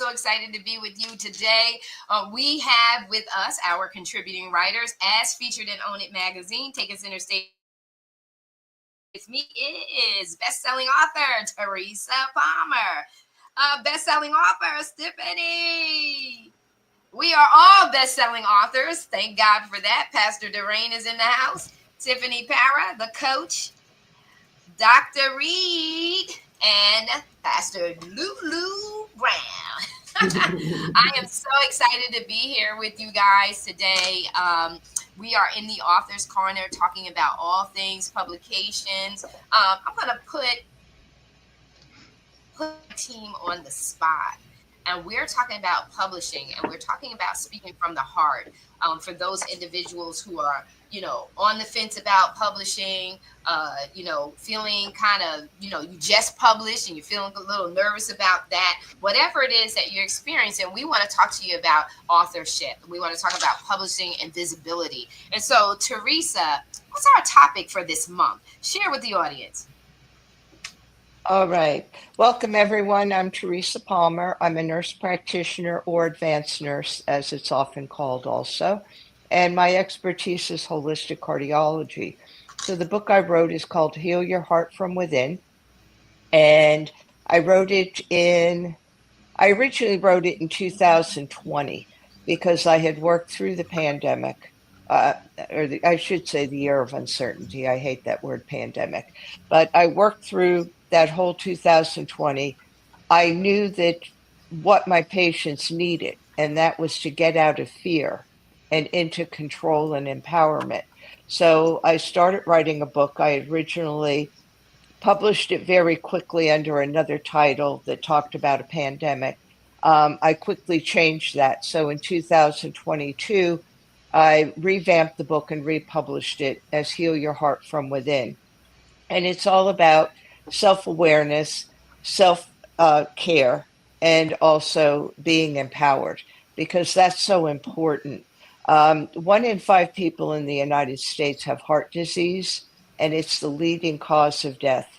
so excited to be with you today. We have with us our contributing writers, as featured in Own It magazine. Taking center stage with me is best-selling author Teresa Palmer, best-selling author Stephanie. We are all best-selling authors. Thank God for that. Pastor Derain is in the house. Tiffany Para, the coach, Dr. Reed, and Pastor Lulu Brown. I am so excited to be here with you guys today. We are in the Author's Corner talking about all things publications. I'm going to put my team on the spot. And we're talking about publishing, and we're talking about speaking from the heart for those individuals who are, on the fence about publishing, feeling kind of, you just published and you're feeling a little nervous about that. Whatever it is that you're experiencing, we want to talk to you about authorship. We want to talk about publishing and visibility. And so, Teresa, what's our topic for this month? Share with the audience. All right. Welcome, everyone. I'm Teresa Palmer. I'm a nurse practitioner or advanced nurse, as it's often called also. And my expertise is holistic cardiology. So the book I wrote is called Heal Your Heart from Within. And I originally wrote it in 2020 because I had worked through the pandemic, I should say the year of uncertainty. I hate that word pandemic. But I worked through that whole 2020. I knew that what my patients needed, and that was to get out of fear and into control and empowerment. So I started writing a book. I originally published it very quickly under another title that talked about a pandemic. I quickly changed that. So in 2022, I revamped the book and republished it as Heal Your Heart from Within. And it's all about self-awareness, self-care, and also being empowered, because that's so important. 1 in 5 people in the United States have heart disease, and it's the leading cause of death.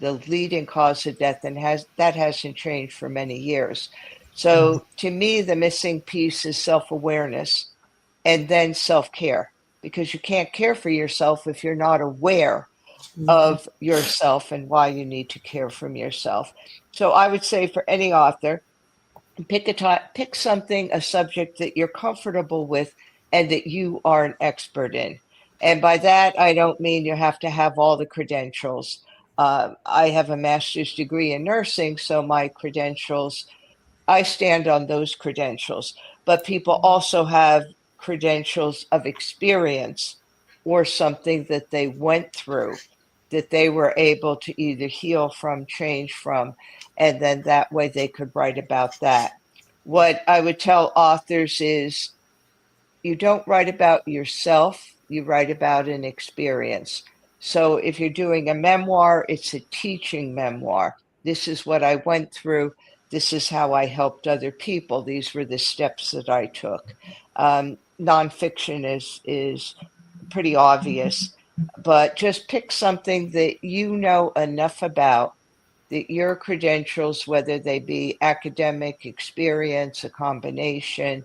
And that hasn't changed for many years. So to me, the missing piece is self-awareness and then self-care, because you can't care for yourself if you're not aware of yourself and why you need to care for yourself. So I would say for any author, pick a subject that you're comfortable with and that you are an expert in. And by that, I don't mean you have to have all the credentials. I have a master's degree in nursing, so my credentials, I stand on those credentials. But people also have credentials of experience or something that they went through, that they were able to either heal from, change from, and then that way they could write about that. What I would tell authors is you don't write about yourself, you write about an experience. So if you're doing a memoir, it's a teaching memoir. This is what I went through. This is how I helped other people. These were the steps that I took. Nonfiction is pretty obvious, but just pick something that you know enough about, that your credentials, whether they be academic, experience, a combination,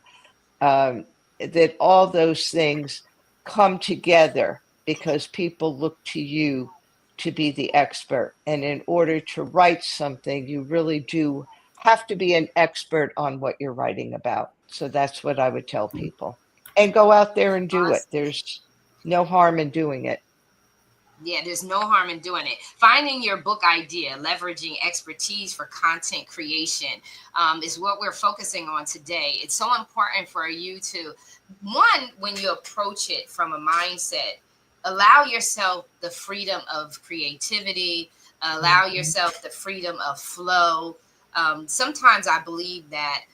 that all those things come together because people look to you to be the expert. And in order to write something, you really do have to be an expert on what you're writing about. So that's what I would tell people. And go out there and do it. There's no harm in doing it. Yeah, there's no harm in doing it. Finding your book idea, leveraging expertise for content creation is what we're focusing on today. It's so important for you to, one, when you approach it from a mindset, allow yourself the freedom of creativity, allow yourself the freedom of flow. Sometimes I believe that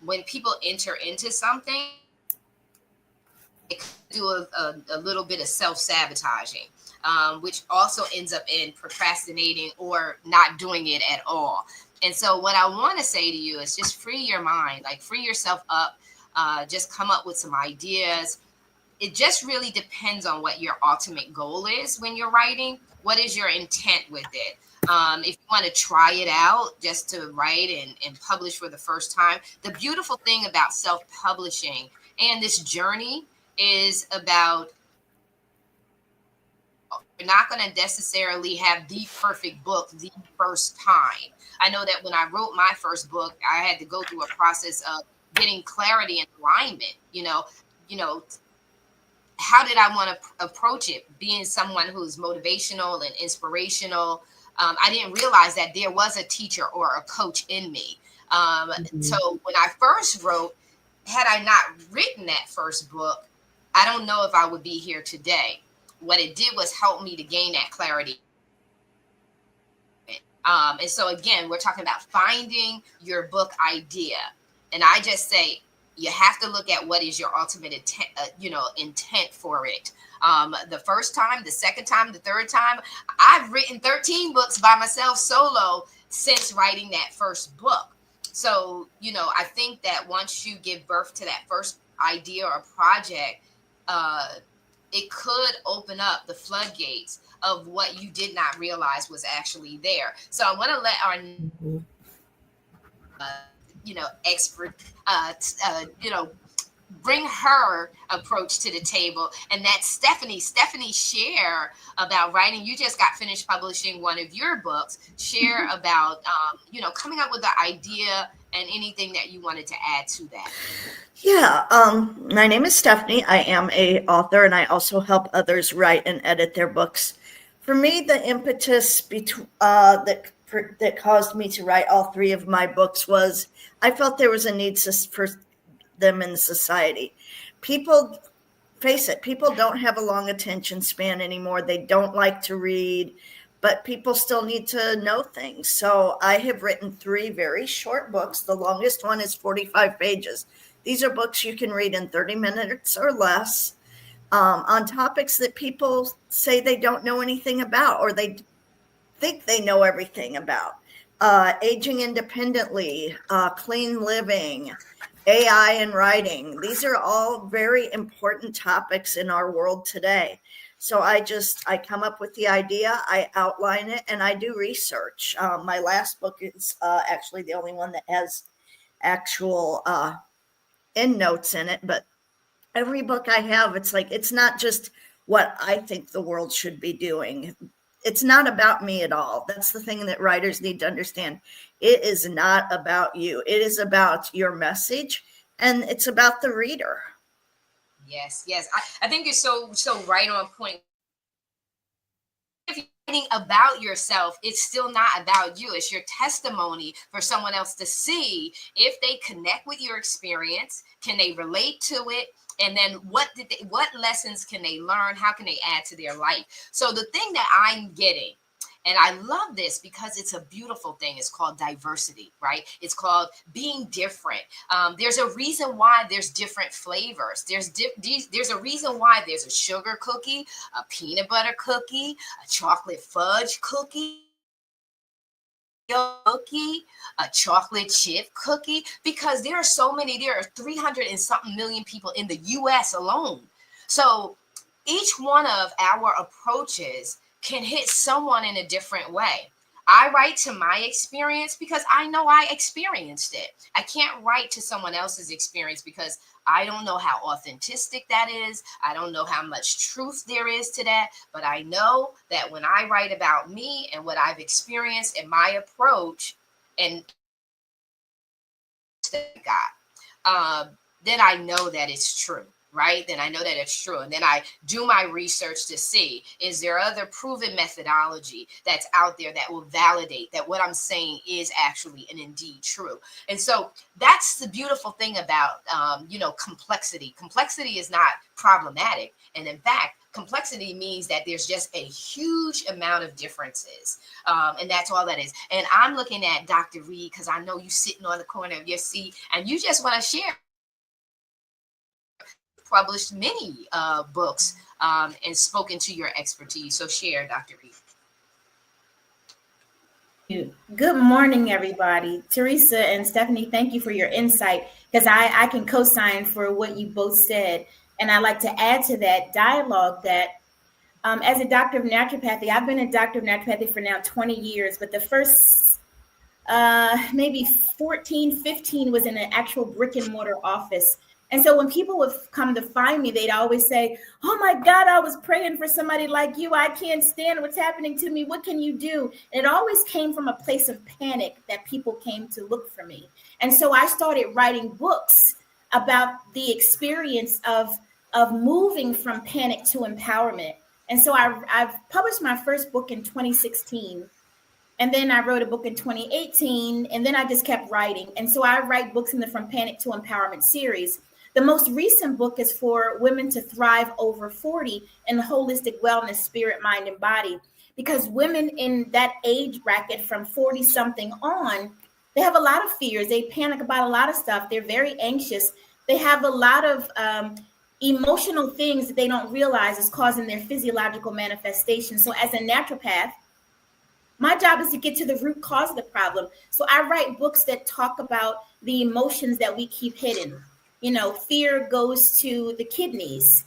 when people enter into something, they do a little bit of self-sabotaging. Which also ends up in procrastinating or not doing it at all. And so what I want to say to you is just free your mind, like free yourself up, just come up with some ideas. It just really depends on what your ultimate goal is when you're writing. What is your intent with it? If you want to try it out just to write and publish for the first time, the beautiful thing about self-publishing and this journey is about, you're not going to necessarily have the perfect book the first time. I know that when I wrote my first book, I had to go through a process of getting clarity and alignment. You know, how did I want to approach it? Being someone who's motivational and inspirational, I didn't realize that there was a teacher or a coach in me. So when I first wrote, had I not written that first book, I don't know if I would be here today. What it did was help me to gain that clarity. And so again, we're talking about finding your book idea. And I just say, you have to look at what is your ultimate intent, intent for it. The first time, the second time, the third time, I've written 13 books by myself solo since writing that first book. So, I think that once you give birth to that first idea or project, it could open up the floodgates of what you did not realize was actually there. So I want to let our expert, bring her approach to the table, and that's Stephanie. Stephanie, share about writing. You just got finished publishing one of your books. Share about coming up with the idea and anything that you wanted to add to that. Yeah, my name is Stephanie. I am a author, and I also help others write and edit their books. For me, the impetus that caused me to write all three of my books was I felt there was a need for them in society. People, face it, people don't have a long attention span anymore. They don't like to read, but people still need to know things. So I have written three very short books. The longest one is 45 pages. These are books you can read in 30 minutes or less, on topics that people say they don't know anything about, or they think they know everything about. Aging independently, clean living, AI and writing. These are all very important topics in our world today. So I come up with the idea, I outline it, and I do research. My last book is actually the only one that has actual endnotes in it, but every book I have, it's not just what I think the world should be doing. It's not about me at all. That's the thing that writers need to understand. It is not about you. It is about your message, and it's about the reader. Yes. I think you're so right on point. If you're writing about yourself, it's still not about you. It's your testimony for someone else to see if they connect with your experience. Can they relate to it? And then what lessons can they learn? How can they add to their life? So the thing that I'm getting, and I love this because it's a beautiful thing, it's called diversity, right? It's called being different. There's a reason why there's different flavors. There's a reason why there's a sugar cookie, a peanut butter cookie, a chocolate fudge cookie, a chocolate chip cookie, because there are 300 and something million people in the US alone. So each one of our approaches can hit someone in a different way. I write to my experience because I know I experienced it. I can't write to someone else's experience because I don't know how authentic that is. I don't know how much truth there is to that. But I know that when I write about me and what I've experienced and my approach and then I know that it's true. Right? Then I know that it's true. And then I do my research to see, is there other proven methodology that's out there that will validate that what I'm saying is actually and indeed true. And so that's the beautiful thing about, complexity. Complexity is not problematic. And in fact, complexity means that there's just a huge amount of differences. And that's all that is. And I'm looking at Dr. Reed because I know you sitting on the corner of your seat and you just want to share. Published many books and spoken to your expertise. So share, Dr. Reed. Good morning, everybody. Teresa and Stephanie, thank you for your insight, because I can co-sign for what you both said. And I like to add to that dialogue that As a doctor of naturopathy, I've been a doctor of naturopathy for now 20 years, but the first maybe 14, 15 was in an actual brick and mortar office. And so when people would come to find me, they'd always say, oh my God, I was praying for somebody like you. I can't stand what's happening to me. What can you do? And it always came from a place of panic that people came to look for me. And so I started writing books about the experience of moving from panic to empowerment. And so I've published my first book in 2016. And then I wrote a book in 2018, and then I just kept writing. And so I write books in the From Panic to Empowerment series. The most recent book is for women to thrive over 40 in holistic wellness, spirit, mind, and body. Because women in that age bracket from 40 something on, they have a lot of fears. They panic about a lot of stuff. They're very anxious. They have a lot of emotional things that they don't realize is causing their physiological manifestation. So as a naturopath, my job is to get to the root cause of the problem. So I write books that talk about the emotions that we keep hidden. You know, fear goes to the kidneys,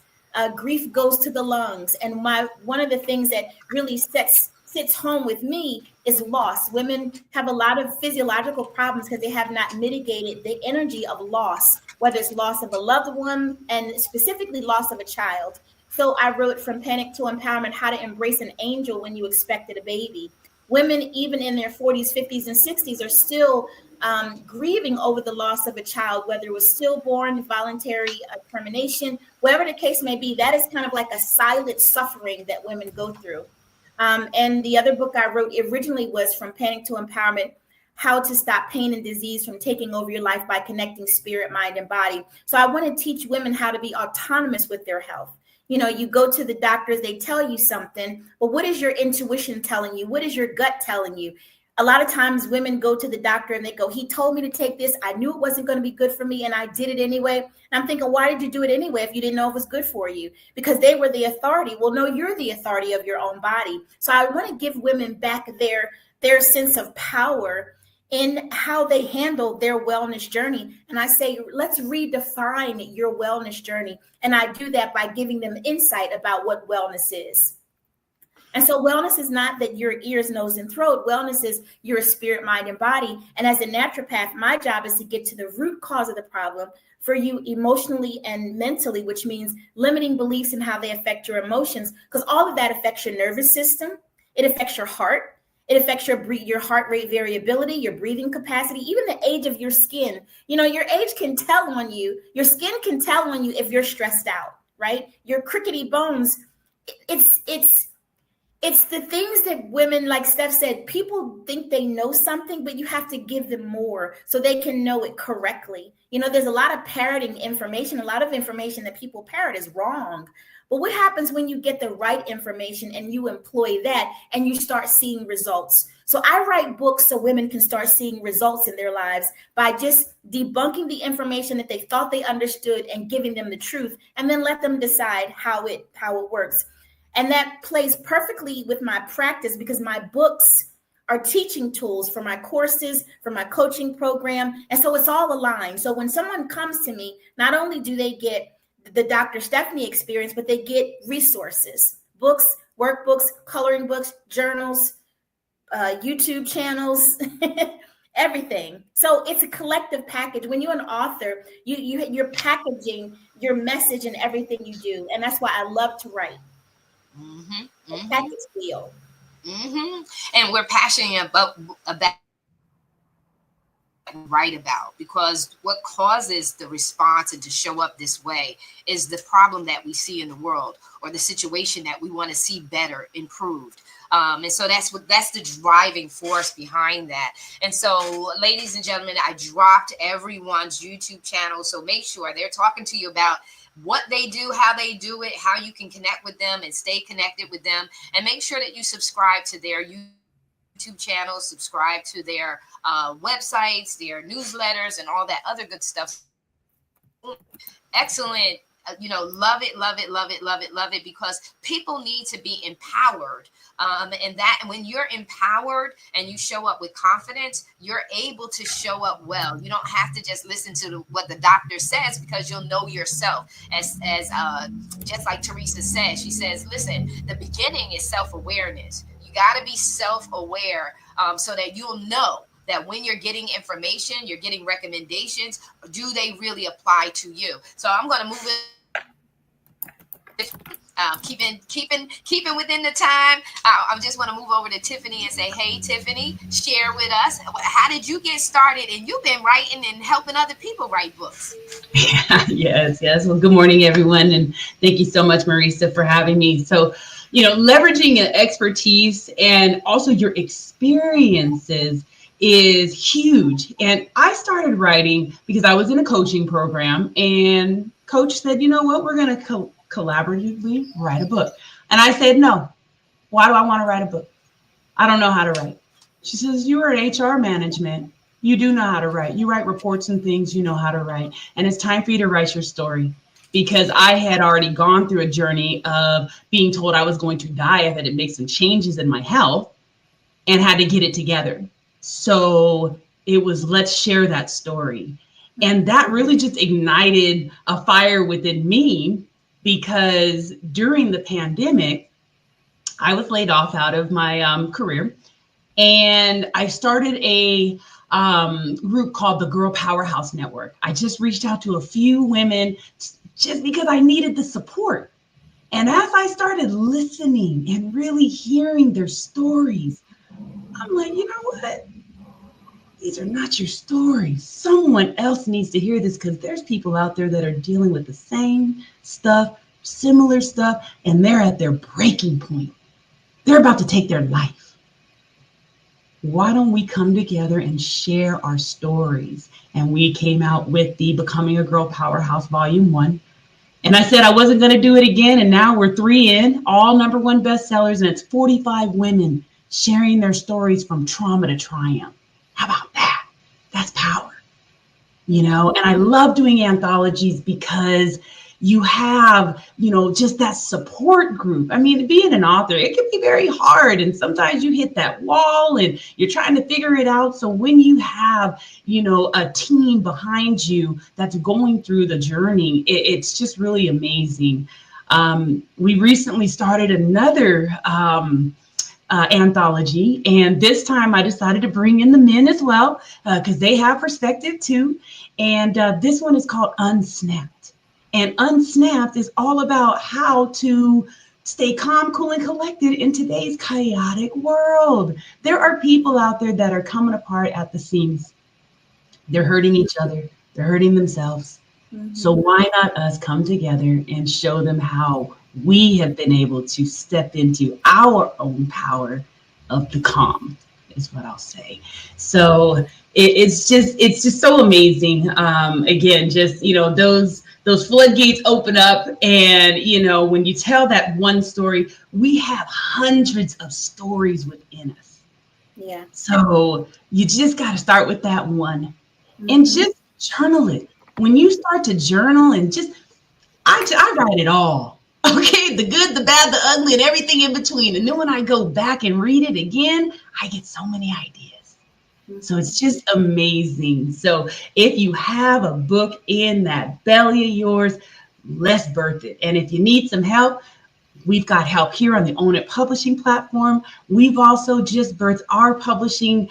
grief goes to the lungs. And one of the things that really sits home with me is loss. Women have a lot of physiological problems because they have not mitigated the energy of loss, whether it's loss of a loved one and specifically loss of a child. So I wrote From Panic to Empowerment, How to Embrace an Angel When You Expected a Baby. Women, even in their 40s, 50s, and 60s, are still grieving over the loss of a child, whether it was stillborn, voluntary termination, whatever the case may be. That is kind of like a silent suffering that women go through. And the other book I wrote originally was From Panic to Empowerment, How to Stop Pain and Disease from Taking Over Your Life by Connecting Spirit, Mind, and Body. So I want to teach women how to be autonomous with their health. You know, you go to the doctors, they tell you something, but what is your intuition telling you? What is your gut telling you? A lot of times women go to the doctor and they go, he told me to take this. I knew it wasn't going to be good for me, and I did it anyway. And I'm thinking, why did you do it anyway if you didn't know it was good for you? Because they were the authority. Well, no, you're the authority of your own body. So I want to give women back their sense of power in how they handle their wellness journey. And I say, let's redefine your wellness journey. And I do that by giving them insight about what wellness is. And so wellness is not that your ears, nose, and throat. Wellness is your spirit, mind, and body. And as a naturopath, my job is to get to the root cause of the problem for you emotionally and mentally, which means limiting beliefs and how they affect your emotions, because all of that affects your nervous system. It affects your heart. It affects your heart rate variability, your breathing capacity, even the age of your skin. You know, your age can tell on you. Your skin can tell on you if you're stressed out, right? Your crickety bones, it's the things that women, like Steph said, people think they know something, but you have to give them more so they can know it correctly. You know, there's a lot of parroting information. A lot of information that people parrot is wrong. But what happens when you get the right information and you employ that and you start seeing results? So I write books so women can start seeing results in their lives by just debunking the information that they thought they understood and giving them the truth, and then let them decide how it works. And that plays perfectly with my practice because my books are teaching tools for my courses, for my coaching program. And so it's all aligned. So when someone comes to me, not only do they get the Dr. Stephanie experience, but they get resources, books, workbooks, coloring books, journals, YouTube channels, everything. So it's a collective package. When you're an author, you're packaging your message and everything you do. And that's why I love to write. Package deal. And we're passionate about write about, because what causes the response and to show up this way is the problem that we see in the world, or the situation that we want to see better, improved. And so that's the driving force behind that. And so, ladies and gentlemen, I dropped everyone's YouTube channel, so make sure they're talking to you about what they do, how they do it, how you can connect with them and stay connected with them, and make sure that you subscribe to their YouTube channels, subscribe to their websites, their newsletters, and all that other good stuff. Excellent love it, love it, love it, love it, love it, because people need to be empowered. And when you're empowered and you show up with confidence, you're able to show up well. You don't have to just listen to what the doctor says, because you'll know yourself. As just like Teresa says, she says, listen, the beginning is self-awareness. You got to be self-aware, so that you'll know that when you're getting information, you're getting recommendations, do they really apply to you? So I'm going to move it. Keeping within the time. I just want to move over to Tiffany and say, hey, Tiffany, share with us, how did you get started? And you've been writing and helping other people write books. Yes. Well, good morning, everyone. And thank you so much, Marisa, for having me. So, leveraging your expertise and also your experiences is huge. And I started writing because I was in a coaching program, and coach said, you know what, we're going to collaboratively write a book. And I said, no. Why do I want to write a book? I don't know how to write. She says, you are in HR management. You do know how to write. You write reports and things, you know how to write. And it's time for you to write your story. Because I had already gone through a journey of being told I was going to die if I didn't make some changes in my health, and had to get it together. So it was, let's share that story. And that really just ignited a fire within me, because during the pandemic, I was laid off out of my career, and I started a group called the Girl Powerhouse Network. I just reached out to a few women just because I needed the support. And as I started listening and really hearing their stories, I'm like, you know what? These are not your stories. Someone else needs to hear this, because there's people out there that are dealing with the same stuff, similar stuff, and they're at their breaking point. They're about to take their life. Why don't we come together and share our stories? And we came out with the Becoming a Girl Powerhouse Volume 1. And I said I wasn't going to do it again. And now we're 3 in, all #1 bestsellers. And it's 45 women sharing their stories from trauma to triumph. How about that? That's power. And I love doing anthologies because you have, just that support group. I mean, being an author, it can be very hard. And sometimes you hit that wall and you're trying to figure it out. So when you have, a team behind you that's going through the journey, it's just really amazing. We recently started another anthology, and this time I decided to bring in the men as well, because they have perspective too. And this one is called Unsnapped. And Unsnapped is all about how to stay calm, cool, and collected in today's chaotic world. There are people out there that are coming apart at the seams. They're hurting each other. They're hurting themselves. Mm-hmm. So why not us come together and show them how we have been able to step into our own power of the calm, is what I'll say. So it's just so amazing. Again, just, those floodgates open up, and, when you tell that one story, we have hundreds of stories within us. Yeah. So you just got to start with that one, and just journal it. When you start to journal and I write it all. Okay, the good, the bad, the ugly, and everything in between. And then when I go back and read it again, I get so many ideas. So it's just amazing. So if you have a book in that belly of yours, let's birth it. And if you need some help, we've got help here on the Own It Publishing platform. We've also just birthed our publishing,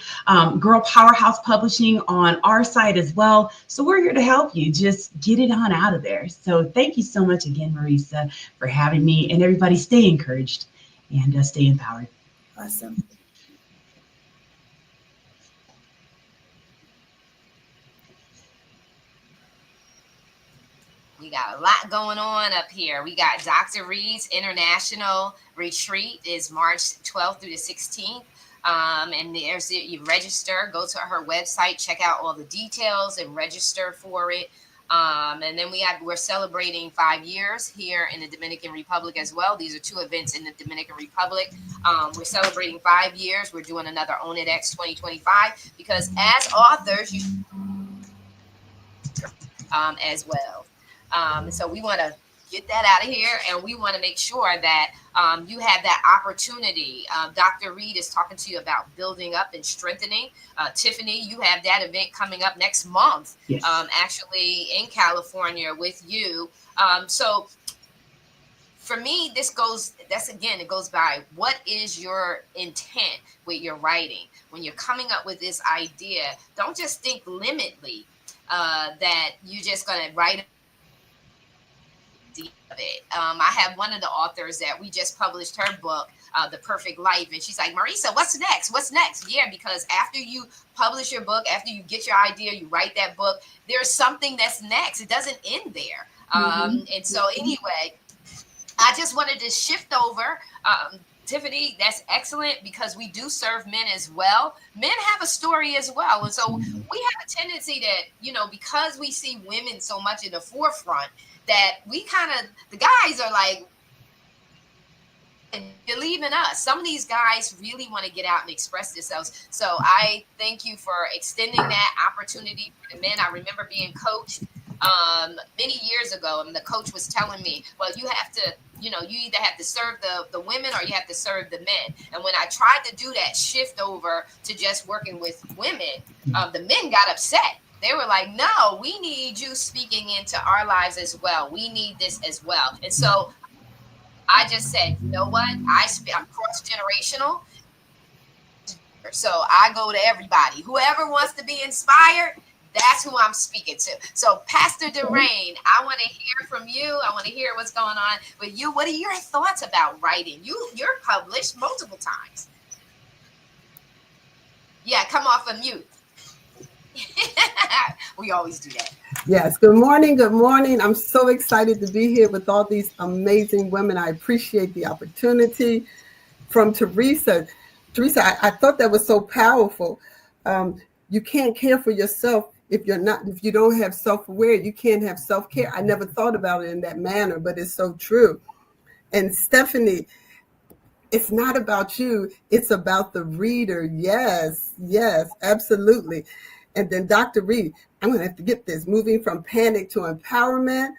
Girl Powerhouse Publishing, on our site as well. So we're here to help you just get it on out of there. So thank you so much again, Marisa, for having me. And everybody, stay encouraged and stay empowered. Awesome. We got a lot going on up here. We got Dr. Reed's International Retreat is March 12th through the 16th. And there's you register, go to her website, check out all the details and register for it. And then we're celebrating 5 years here in the Dominican Republic as well. These are 2 events in the Dominican Republic. We're celebrating 5 years. We're doing another Own It X 2025 because as authors, you as well. So we want to get that out of here, and we want to make sure that you have that opportunity. Dr. Reed is talking to you about building up and strengthening. Tiffany, you have that event coming up next month, Yes. Actually in California with you. So for me, it goes by what is your intent with your writing. When you're coming up with this idea, don't just think limitedly that you're just going to write of it. I have one of the authors that we just published her book, The Perfect Life, and she's like, Marisa, what's next? What's next? Yeah, because after you publish your book, after you get your idea, you write that book, there's something that's next. It doesn't end there. And so anyway, I just wanted to shift over. Tiffany, that's excellent, because we do serve men as well. Men have a story as well. And so we have a tendency that, because we see women so much in the forefront, that we the guys are like, you're leaving us. Some of these guys really want to get out and express themselves. So I thank you for extending that opportunity for the men. I remember being coached many years ago, and the coach was telling me, well, you have to, you either have to serve the women or you have to serve the men. And when I tried to do that shift over to just working with women, the men got upset. They were like, no, we need you speaking into our lives as well. We need this as well. And so I just said, you know what? I'm cross-generational. So I go to everybody. Whoever wants to be inspired, that's who I'm speaking to. So Pastor Durain, I want to hear from you. I want to hear what's going on with you. What are your thoughts about writing? You're published multiple times. Yeah, come off of mute. We always do that. Yes. Good morning. Good morning. I'm so excited to be here with all these amazing women. I appreciate the opportunity. From Teresa, I thought that was so powerful. You can't care for yourself if you don't have self-aware. You can't have self-care. I never thought about it in that manner, but it's so true. And Stephanie, it's not about you. It's about the reader. Yes, absolutely. And then Dr. Reed, I'm going to have to get this, moving from panic to empowerment.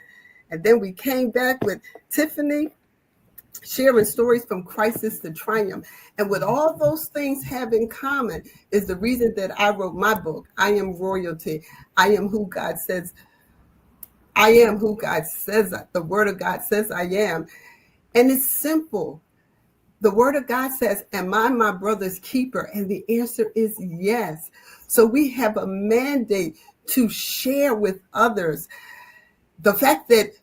And then we came back with Tiffany, sharing stories from crisis to triumph. And what all those things have in common is the reason that I wrote my book, I Am Royalty. I am who God says. I am who God says. The word of God says I am. And it's simple. The word of God says, am I my brother's keeper? And the answer is yes. So we have a mandate to share with others. The fact that,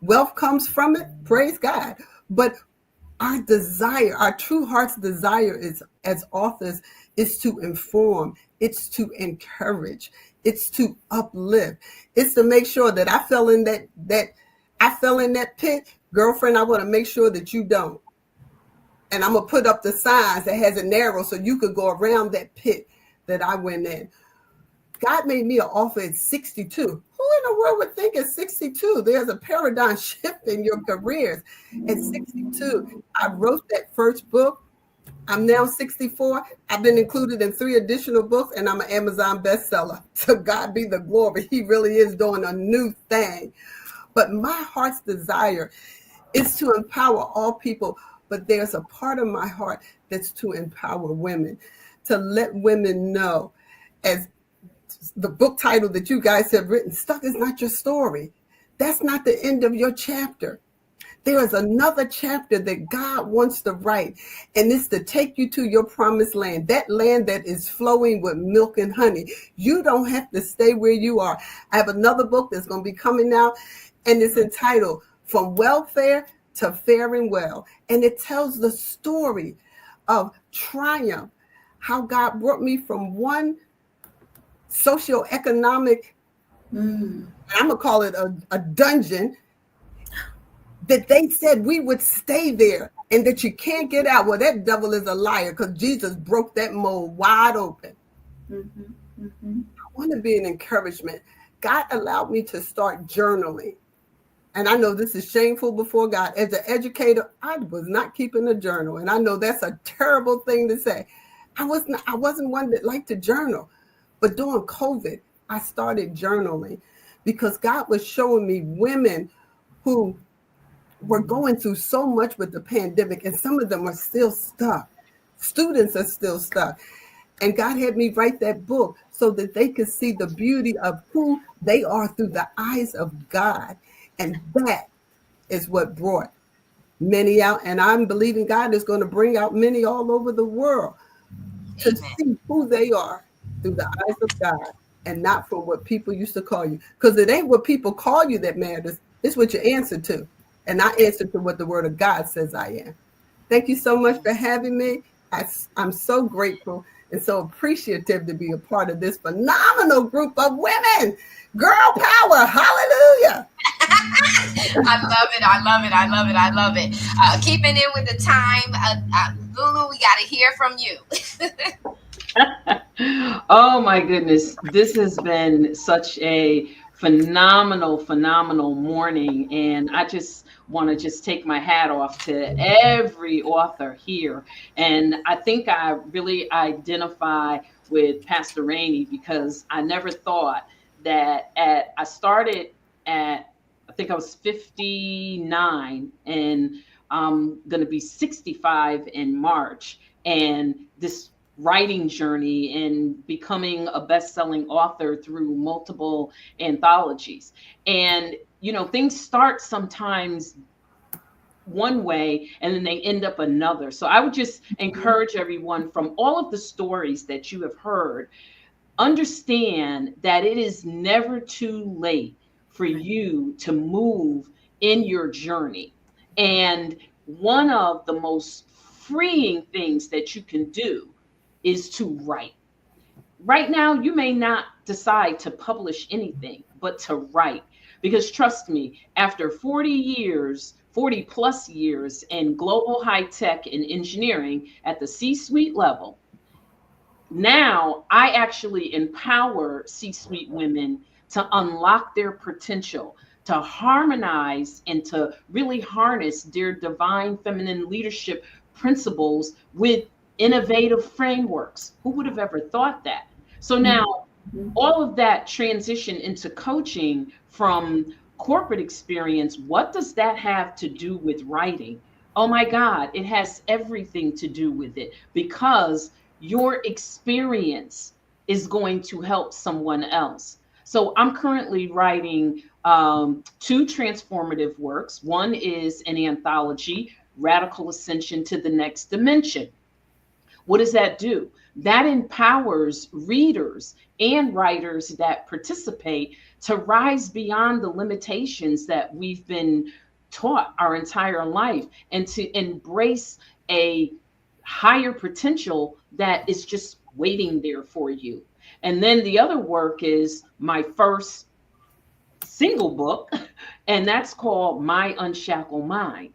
wealth comes from it, praise God. But our desire, our true heart's desire is, as authors, is to inform, it's to encourage, it's to uplift, it's to make sure that I fell in that pit, girlfriend, I want to make sure that you don't. And I'm going to put up the signs that has an arrow so you could go around that pit that I went in. God made me an author at 62. Who in the world would think at 62? There's a paradigm shift in your careers. At 62, I wrote that first book. I'm now 64. I've been included in 3 additional books, and I'm an Amazon bestseller. To God be the glory. He really is doing a new thing. But my heart's desire is to empower all people. But there's a part of my heart that's to empower women, to let women know, as the book title that you guys have written, Stuck is Not Your Story. That's not the end of your chapter. There is another chapter that God wants to write, and it's to take you to your promised land, that land that is flowing with milk and honey. You don't have to stay where you are. I have another book that's going to be coming out, and it's entitled From Welfare to Faring Well. And it tells the story of triumph, how God brought me from one socioeconomic, I'm going to call it a dungeon, that they said we would stay there and that you can't get out. Well, that devil is a liar, because Jesus broke that mold wide open. I want to be an encouragement. God allowed me to start journaling. And I know this is shameful before God. As an educator, I was not keeping a journal. And I know that's a terrible thing to say. I wasn't one that liked to journal. But during COVID, I started journaling because God was showing me women who we're going through so much with the pandemic, and some of them are still stuck. Students are still stuck. And God had me write that book so that they could see the beauty of who they are through the eyes of God. And that is what brought many out. And I'm believing God is going to bring out many all over the world to see who they are through the eyes of God, and not from what people used to call you. Because it ain't what people call you that matters. It's what you answer to. And I answer to what the word of God says I am. Thank you so much for having me. I'm so grateful and so appreciative to be a part of this phenomenal group of women. Girl power. Hallelujah. I love it. I love it. I love it. I love it. Keeping in with the time, Lulu, we got to hear from you. Oh my goodness. This has been such a phenomenal morning. And I just want to just take my hat off to every author here. And I think I really identify with Pastor Rainey, because I never thought that I started at, I think I was 59, and I'm going to be 65 in March. And this writing journey and becoming a best-selling author through multiple anthologies. And, you know, things start sometimes one way and then they end up another. So I would just encourage everyone, from all of the stories that you have heard, understand that it is never too late for you to move in your journey. And one of the most freeing things that you can do is to write. Right now, you may not decide to publish anything, but to write. Because trust me, after 40 plus years in global high tech and engineering at the C-suite level, now I actually empower C-suite women to unlock their potential, to harmonize and to really harness their divine feminine leadership principles with innovative frameworks. Who would have ever thought that? So now all of that transition into coaching from corporate experience, what does that have to do with writing? Oh my God, it has everything to do with it, because your experience is going to help someone else. So I'm currently writing 2 transformative works. One is an anthology, Radical Ascension to the Next Dimension. What does that do? That empowers readers and writers that participate to rise beyond the limitations that we've been taught our entire life, and to embrace a higher potential that is just waiting there for you. And then the other work is my first single book, and that's called My Unshackled Mind.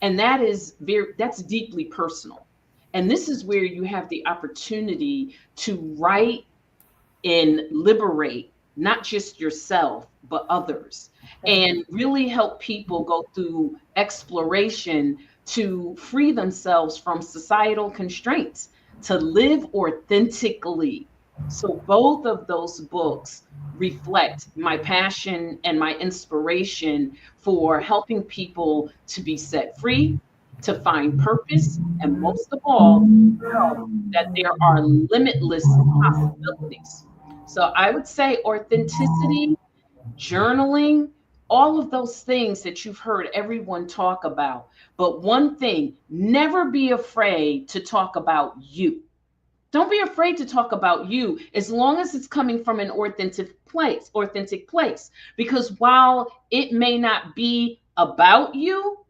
And that's deeply personal. And this is where you have the opportunity to write and liberate not just yourself, but others, and really help people go through exploration to free themselves from societal constraints, to live authentically. So both of those books reflect my passion and my inspiration for helping people to be set free, to find purpose, and most of all, know that there are limitless possibilities. So I would say authenticity, journaling, all of those things that you've heard everyone talk about. But one thing, never be afraid to talk about you. Don't be afraid to talk about you, as long as it's coming from an authentic place. Because while it may not be about you,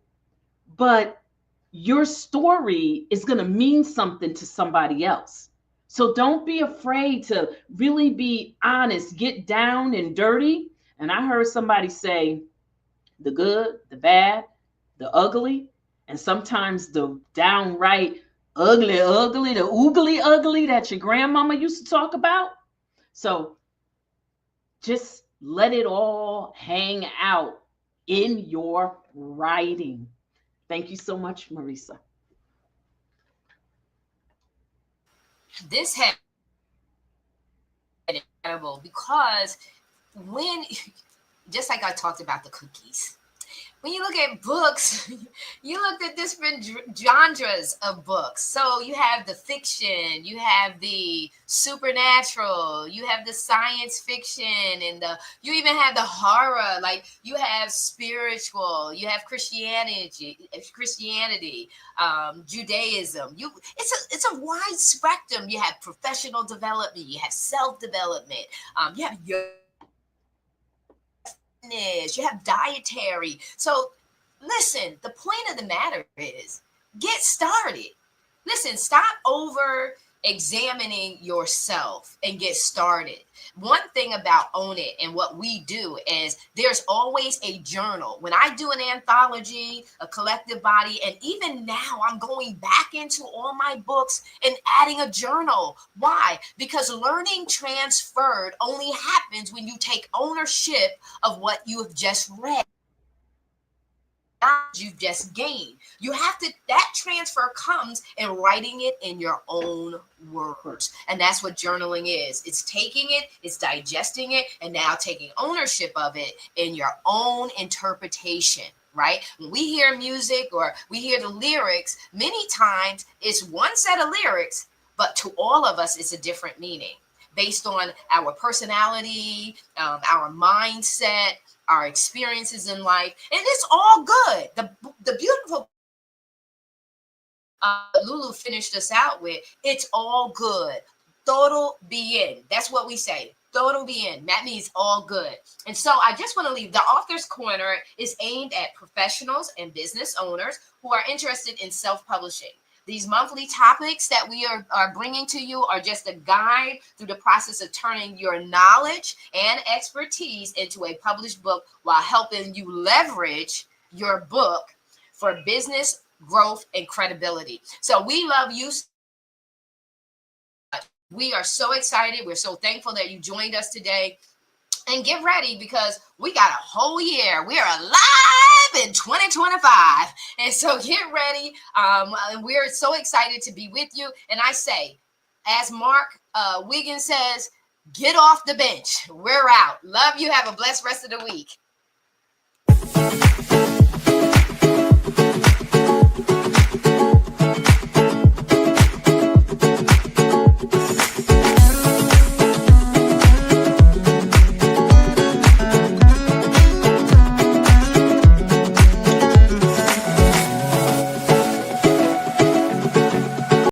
but your story is going to mean something to somebody else. So don't be afraid to really be honest, get down and dirty. And I heard somebody say the good, the bad, the ugly, and sometimes the downright ugly, the oogly ugly that your grandmama used to talk about. So just let it all hang out in your writing. Thank you so much, Marisa. This has been incredible, because when, just like I talked about the cookies, when you look at books, you look at different genres of books. So you have the fiction, you have the supernatural, you have the science fiction, and you even have the horror. Like you have spiritual, you have Christianity, Judaism. It's a wide spectrum. You have professional development, you have self development, you have your you have dietary. So listen, the point of the matter is get started. Listen, stop over examining yourself and get started. One thing about Own It and what we do is there's always a journal. When I do an anthology, a collective body, and even now I'm going back into all my books and adding a journal. Why? Because learning transferred only happens when you take ownership of what you have just read. You've just gained. You have to, that transfer comes in writing it in your own words. And that's what journaling is. It's taking it, it's digesting it, and now taking ownership of it in your own interpretation, right? When we hear music or we hear the lyrics, many times it's one set of lyrics, but to all of us, it's a different meaning based on our personality, our mindset, our experiences in life, and it's all good. The beautiful Lulu finished us out with, it's all good. Todo bien. That's what we say. Todo bien. That means all good. And so I just want to leave the Author's Corner is aimed at professionals and business owners who are interested in self-publishing. These monthly topics that we are bringing to you are just a guide through the process of turning your knowledge and expertise into a published book while helping you leverage your book for business growth and credibility. So we love you. We are so excited. We're so thankful that you joined us today. And get ready because we got a whole year. We are alive in 2025. And so get ready. And we're so excited to be with you. And I say, as Mark Wiggins says, get off the bench. We're out. Love you. Have a blessed rest of the week.